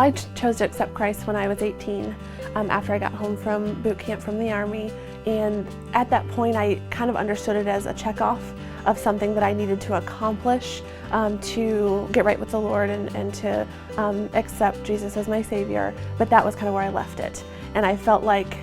I chose to accept Christ when I was 18, after I got home from boot camp from the Army. And at that point, I kind of understood it as a checkoff of something that I needed to accomplish to get right with the Lord and to accept Jesus as my Savior. But that was kind of where I left it. And I felt like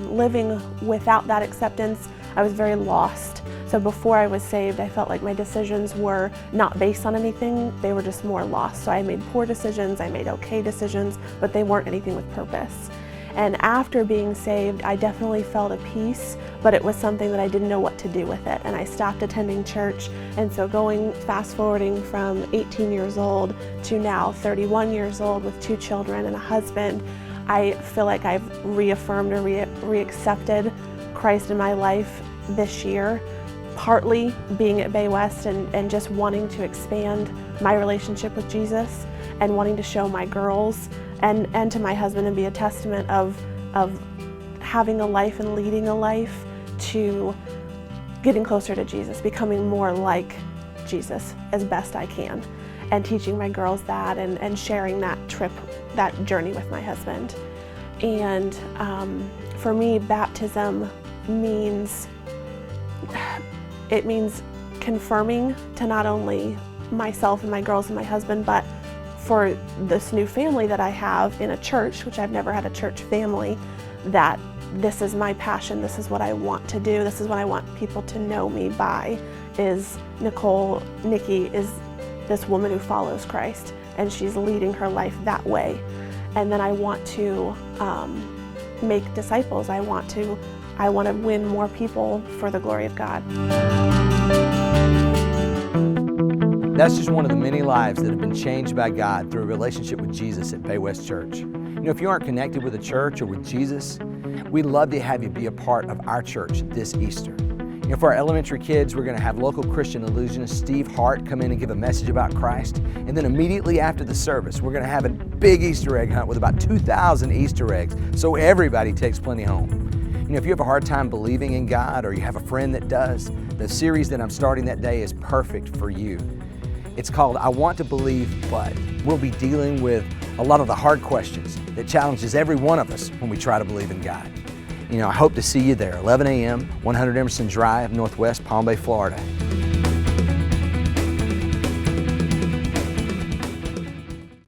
living without that acceptance, I was very lost. So before I was saved, I felt like my decisions were not based on anything, they were just more lost. So I made poor decisions, I made okay decisions, but they weren't anything with purpose. And after being saved, I definitely felt a peace, but it was something that I didn't know what to do with it. And I stopped attending church. And so fast forwarding from 18 years old to now 31 years old with 2 children and a husband, I feel like I've reaffirmed or reaccepted Christ in my life this year, partly being at Bay West and just wanting to expand my relationship with Jesus and wanting to show my girls and to my husband and be a testament of having a life and leading a life to getting closer to Jesus, becoming more like Jesus as best I can, and teaching my girls that and sharing that journey with my husband. And for me, baptism means confirming to not only myself and my girls and my husband, but for this new family that I have in a church, which I've never had a church family, that this is my passion, this is what I want to do, this is what I want people to know me by, is Nikki is this woman who follows Christ, and she's leading her life that way. And then I want to make disciples. I want to win more people for the glory of God. That's just one of the many lives that have been changed by God through a relationship with Jesus at Bay West Church. You know, if you aren't connected with a church or with Jesus, we'd love to have you be a part of our church this Easter. You know, for our elementary kids, we're going to have local Christian illusionist Steve Hart come in and give a message about Christ. And then immediately after the service, we're going to have a big Easter egg hunt with about 2,000 Easter eggs, so everybody takes plenty home. You know, if you have a hard time believing in God or you have a friend that does, the series that I'm starting that day is perfect for you. It's called I Want to Believe, But. We'll be dealing with a lot of the hard questions that challenges every one of us when we try to believe in God. You know, I hope to see you there, 11 a.m., 100 Emerson Drive, Northwest Palm Bay, Florida.